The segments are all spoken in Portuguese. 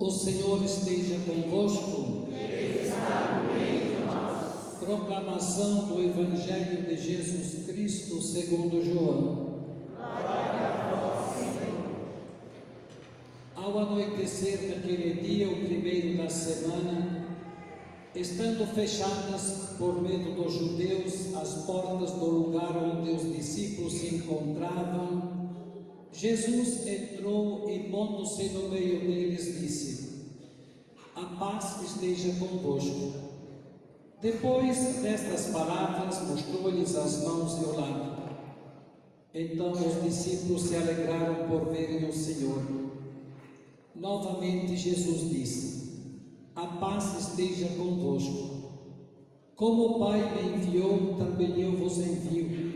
O Senhor esteja convosco. Ele está no meio de nós. Proclamação do Evangelho de Jesus Cristo segundo João. Glória a vós, Senhor. Ao anoitecer daquele dia, o primeiro da semana, estando fechadas por medo dos judeus as portas do lugar onde os discípulos se encontravam, Jesus entrou e, pondo-se no meio deles, disse: a paz esteja convosco. Depois destas palavras, mostrou-lhes as mãos e o lado. Então os discípulos se alegraram por verem o Senhor. Novamente Jesus disse: a paz esteja convosco. Como o Pai me enviou, também eu vos envio.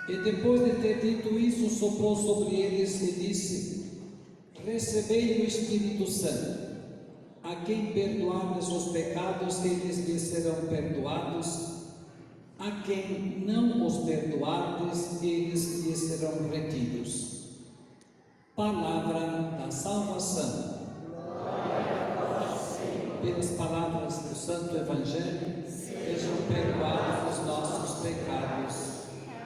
E depois de ter dito isso, soprou sobre eles e disse: recebei o Espírito Santo. A quem perdoardes os pecados, eles lhes serão perdoados. A quem não os perdoardes, eles lhes serão retidos. Palavra da salvação. Glória a vós, Senhor. Pelas palavras do Santo Evangelho, sejam perdoados os nossos pecados.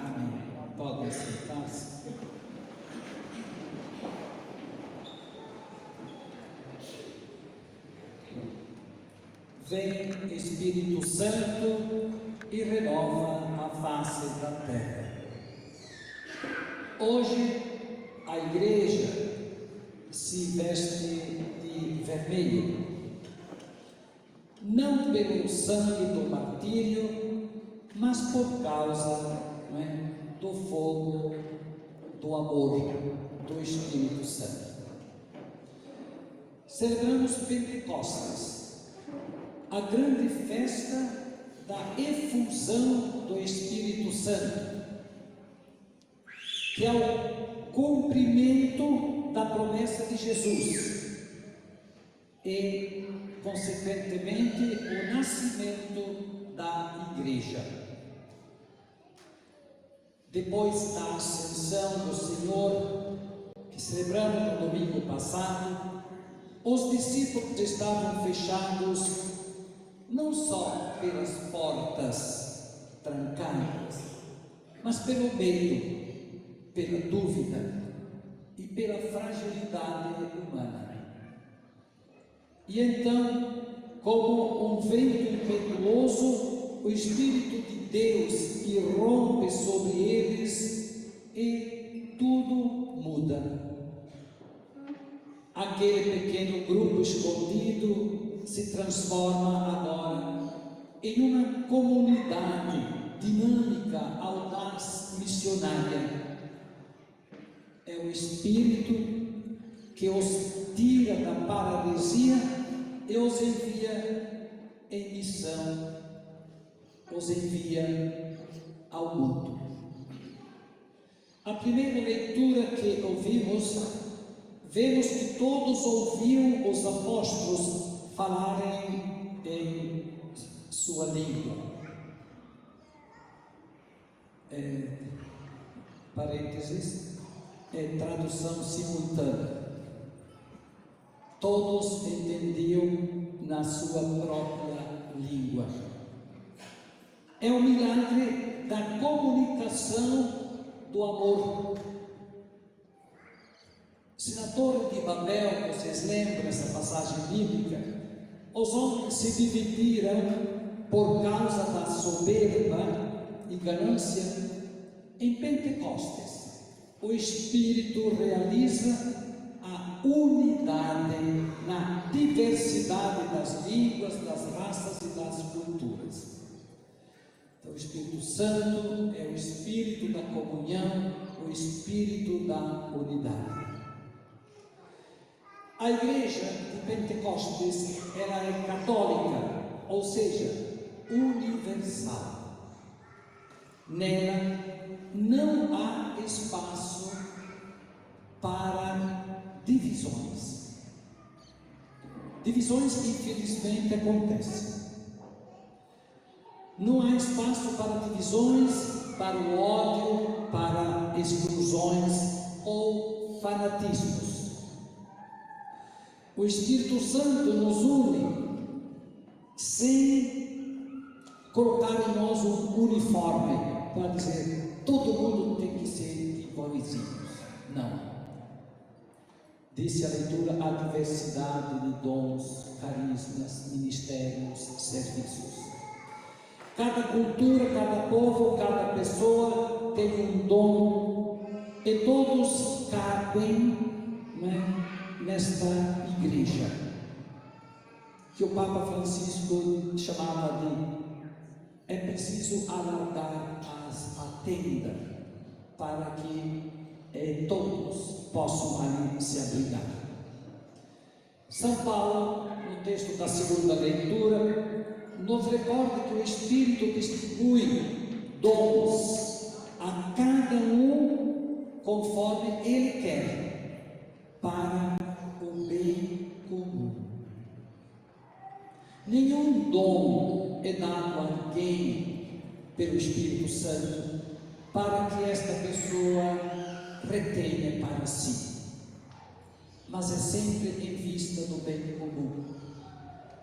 Amém. Podem sentar-se. Vem Espírito Santo e renova a face da terra. Hoje a igreja se veste de vermelho, não pelo sangue do martírio, mas por causa, do fogo do amor do Espírito Santo. Celebramos Pentecostes, a grande festa da efusão do Espírito Santo, que é o cumprimento da promessa de Jesus e, consequentemente, o nascimento da igreja. Depois da ascensão do Senhor, que celebramos no domingo passado, os discípulos estavam fechados não só pelas portas trancadas, mas pelo medo, pela dúvida e pela fragilidade humana. E então, como um vento impetuoso, o Espírito de Deus irrompe sobre eles e tudo muda. Aquele pequeno grupo escondido se transforma agora em uma comunidade dinâmica, audaz, missionária. É o Espírito que os tira da paralisia e os envia em missão, os envia ao mundo. A primeira leitura que ouvimos, vemos que todos ouviam os apóstolos falarem em sua língua. Parênteses, tradução simultânea. Todos entendiam na sua própria língua. É o milagre da comunicação do amor. Se na Torre de Babel, vocês lembram essa passagem bíblica, os homens se dividiram por causa da soberba e ganância. Em Pentecostes, o Espírito realiza a unidade na diversidade das línguas, das raças e das culturas. Então, o Espírito Santo é o Espírito da comunhão, o Espírito da unidade. A igreja de Pentecostes, ela é católica, ou seja, universal. Nela não há espaço para divisões. Divisões, infelizmente, acontecem. Não há espaço para divisões, para o ódio, para exclusões ou fanatismos. O Espírito Santo nos une sem colocar em nós um uniforme para dizer todo mundo tem que ser iguaizinhos. Não. Disse a leitura a diversidade de dons, carismas, ministérios, serviços. Cada cultura, cada povo, cada pessoa tem um dom e todos cabem, nesta igreja, que o Papa Francisco chamava de é preciso alargar a tenda para que todos possam ali se abrigar. São Paulo, no texto da segunda leitura, nos recorda que o Espírito distribui dons a cada um conforme Ele quer, para o bem comum. Nenhum dom é dado a alguém pelo Espírito Santo para que esta pessoa retenha para si, mas é sempre em vista do bem comum.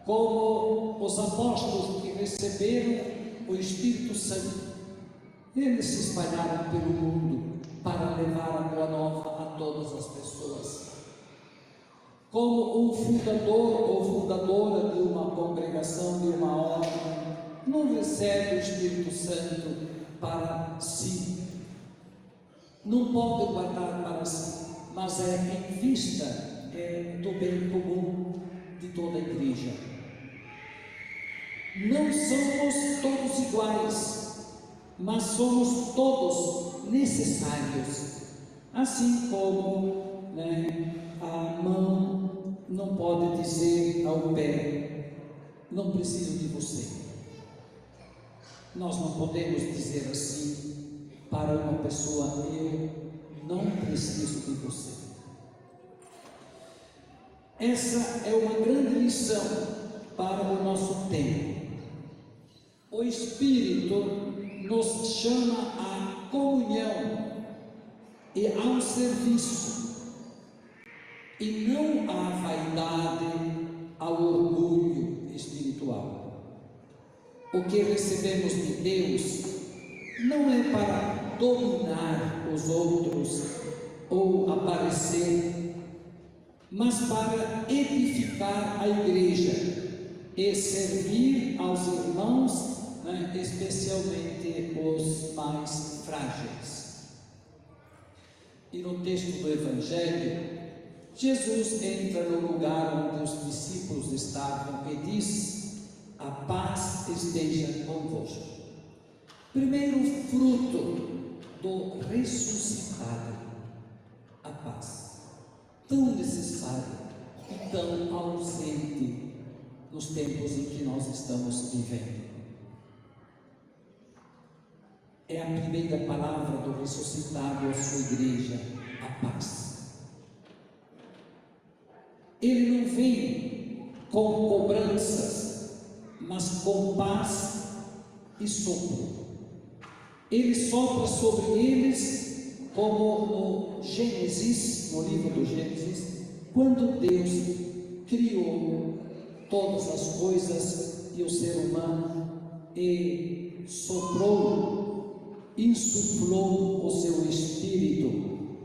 Como os apóstolos que receberam o Espírito Santo, eles se espalharam pelo mundo para levar a boa nova a todas as pessoas. Como um fundador ou fundadora de uma congregação, de uma ordem, não recebe o Espírito Santo para si, não pode guardar para si, mas é em vista do bem comum de toda a igreja. Não somos todos iguais, mas somos todos necessários, assim como a mão não pode dizer ao pé, não preciso de você. Nós não podemos dizer assim para uma pessoa, eu não preciso de você. Essa é uma grande lição para o nosso tempo. O Espírito nos chama à comunhão e ao serviço, e não à vaidade, ao orgulho espiritual. O que recebemos de Deus não é para dominar os outros ou aparecer, mas para edificar a igreja e servir aos irmãos, especialmente os mais frágeis. E no texto do Evangelho, Jesus entra no lugar onde os discípulos estavam e diz: a paz esteja convosco. Primeiro fruto do ressuscitado, a paz, tão necessária e tão ausente nos tempos em que nós estamos vivendo. É a primeira palavra do ressuscitado à sua igreja, a paz. Ele não vem com cobranças, mas com paz e sopro. Ele sopra sobre eles, como no Gênesis, no livro do Gênesis, quando Deus criou todas as coisas e o ser humano, e soprou, insuflou o seu espírito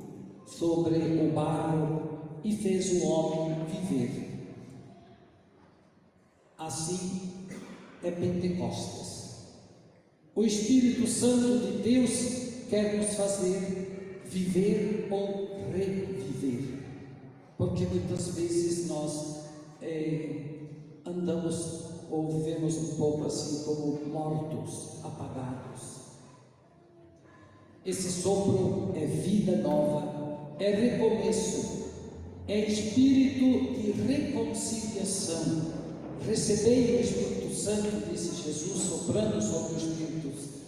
sobre o barro e fez o homem viver. Assim é Pentecostes. O Espírito Santo de Deus quer nos fazer viver ou reviver, porque muitas vezes nós andamos ou vivemos um pouco assim como mortos, apagados. Esse sopro é vida nova, é recomeço, é espírito de reconciliação. Recebei o Espírito Santo, disse Jesus, soprando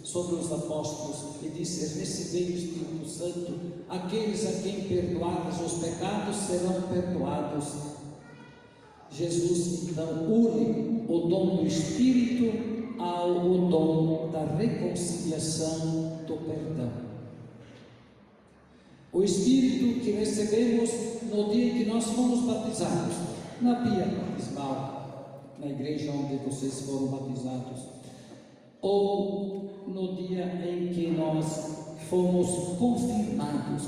sobre os apóstolos, e disse: recebei o Espírito Santo, aqueles a quem perdoados os pecados serão perdoados. Jesus então une o dom do Espírito ao dom da reconciliação, do perdão. O Espírito que recebemos no dia em que nós fomos batizados na pia batismal, na igreja onde vocês foram batizados, ou no dia em que nós fomos confirmados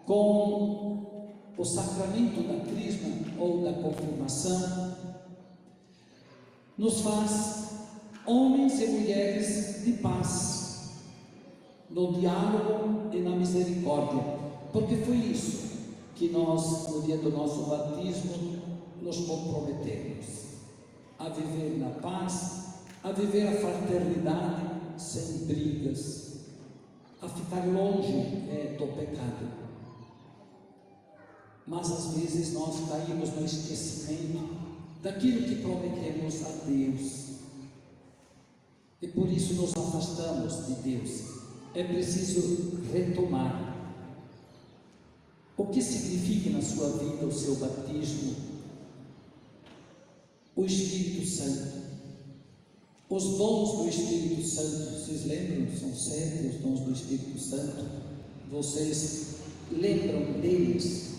com o sacramento da crisma ou da confirmação, nos faz homens e mulheres de paz, no diálogo e na misericórdia, porque foi isso que nós, no dia do nosso batismo, nos comprometemos a viver na paz, a viver a fraternidade sem brigas, a ficar longe do pecado. Mas às vezes nós caímos no esquecimento daquilo que prometemos a Deus, e por isso nos afastamos de Deus. É preciso retomar. O que significa na sua vida o seu batismo? O Espírito Santo, os dons do Espírito Santo. Vocês lembram? São 7 os dons do Espírito Santo. Vocês lembram deles?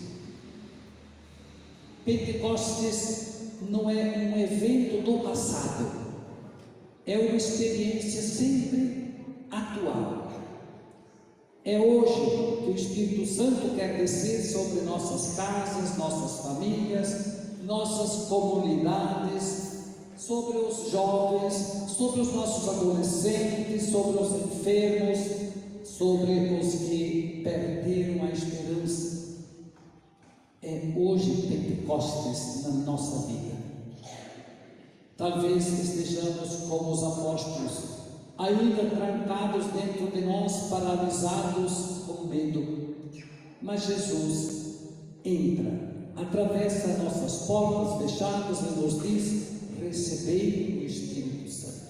Pentecostes não é um evento do passado, é uma experiência sempre atual. É hoje que o Espírito Santo quer descer sobre nossas casas, nossas famílias, nossas comunidades, sobre os jovens, sobre os nossos adolescentes, sobre os enfermos, sobre os que perderam a esperança. É hoje Pentecostes na nossa vida. Talvez estejamos como os apóstolos, ainda trancados dentro de nós, paralisados com medo, mas Jesus entra, atravessa nossas portas fechadas e nos diz: recebei o Espírito Santo.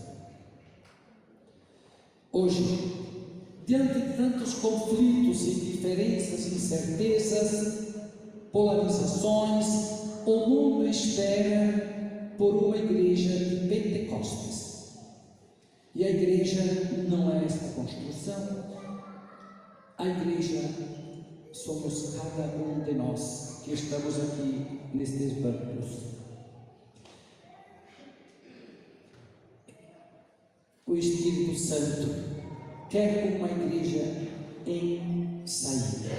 Hoje, diante de tantos conflitos, indiferenças, incertezas, polarizações, o mundo espera por uma igreja de Pentecostes. E a igreja não é esta construção. A igreja somos cada um de nós que estamos aqui nestes bancos. O Espírito Santo quer uma igreja em saída,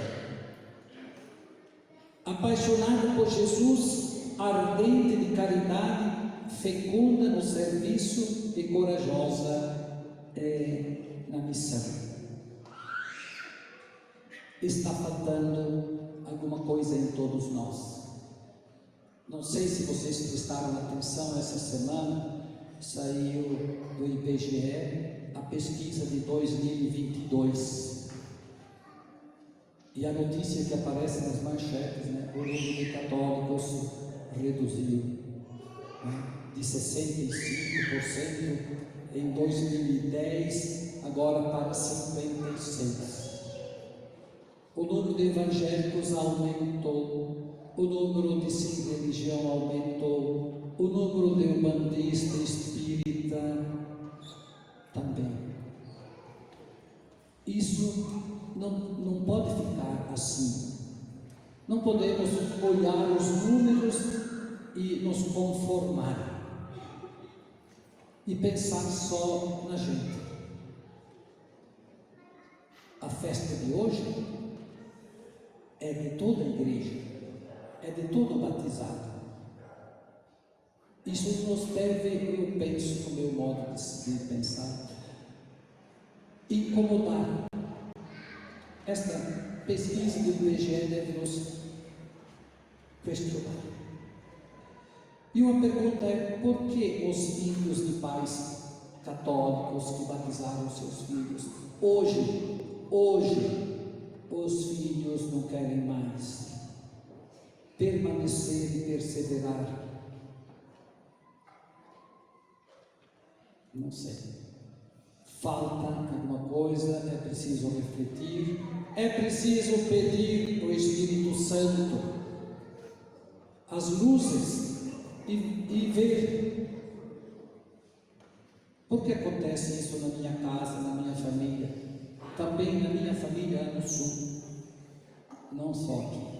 apaixonada por Jesus, ardente de caridade, fecunda no serviço e corajosa na missão. Está faltando alguma coisa em todos nós. Não sei se vocês prestaram atenção, essa semana saiu do IBGE a pesquisa de 2022. E a notícia que aparece nas manchetes, o número de católicos reduziu, de 65% em 2010, agora para 56%. O número de evangélicos aumentou, o número de sem religião aumentou, o número de umbandista, espírita também. Isso não pode ficar assim. Não podemos olhar os números e nos conformar e pensar só na gente. A festa de hoje é de toda a igreja, é de todo batizado. Isso nos deve, eu penso, no meu modo de pensar, incomodar. Esta pesquisa do IBGE deve nos questionar. E uma pergunta é: por que os filhos de pais católicos que batizaram seus filhos, hoje, os filhos não querem mais permanecer e perseverar? Não sei. Falta alguma coisa, é preciso refletir, é preciso pedir o Espírito Santo as luzes e ver. Por que acontece isso na minha casa, na minha família? Também na minha família no Sul, não só aqui.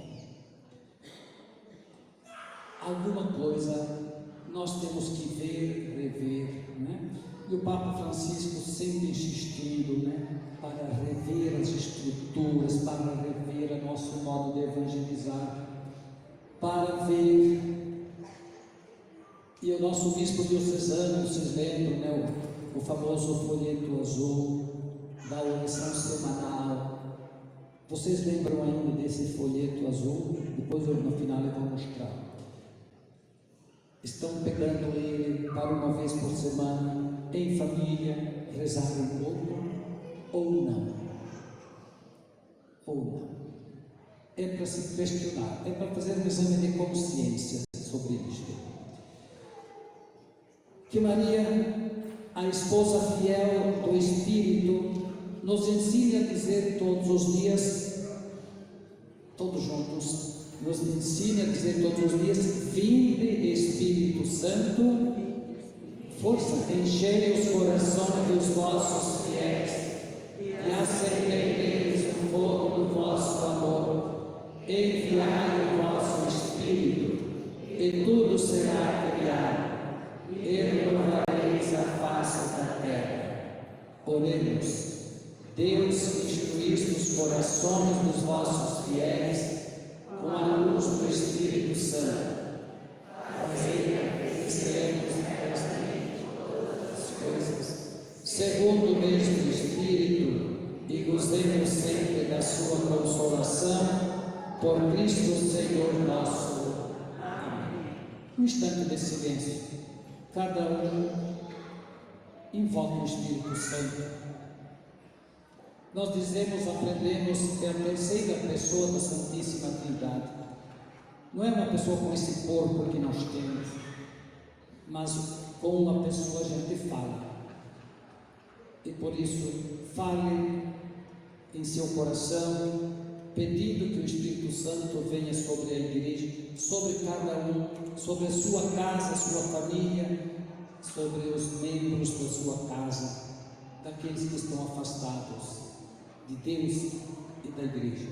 alguma coisa nós temos que ver, rever, né? E o Papa Francisco sempre insistindo, né, para rever as estruturas, para rever o nosso modo de evangelizar, para ver. E o nosso bispo diocesano, vocês lembram, né, o famoso folheto azul da oração semanal. Vocês lembram ainda desse folheto azul? Depois no final eu vou mostrar. Estão pegando ele para uma vez por semana, em família, rezar um pouco, ou não? Ou não? É para se questionar, é para fazer um exame de consciência sobre isto. Que Maria, a esposa fiel do Espírito, nos ensine a dizer todos os dias, todos juntos, nos ensine a dizer todos os dias: vinde Espírito Santo, força, enchei os corações dos vossos fiéis e acendei neles o fogo do vosso amor, enviai o vosso Espírito e tudo será criado, e renovareis a face da terra. Oremos. Deus, instruíste os corações dos vossos fiéis com a luz do Espírito Santo. Fazei que seremos intensamente todas as coisas, segundo o mesmo Espírito, e gozemos sempre da sua consolação, por Cristo Senhor nosso. Amém. Um instante de silêncio. Cada um invoca o Espírito Santo. Nós dizemos, aprendemos que é a terceira pessoa da Santíssima Trindade. Não é uma pessoa com esse corpo que nós temos, mas com uma pessoa a gente fala. E por isso, fale em seu coração, pedindo que o Espírito Santo venha sobre a igreja, sobre cada um, sobre a sua casa, a sua família, sobre os membros da sua casa, daqueles que estão afastados de Deus e da igreja.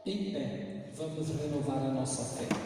Em pé, vamos renovar a nossa fé.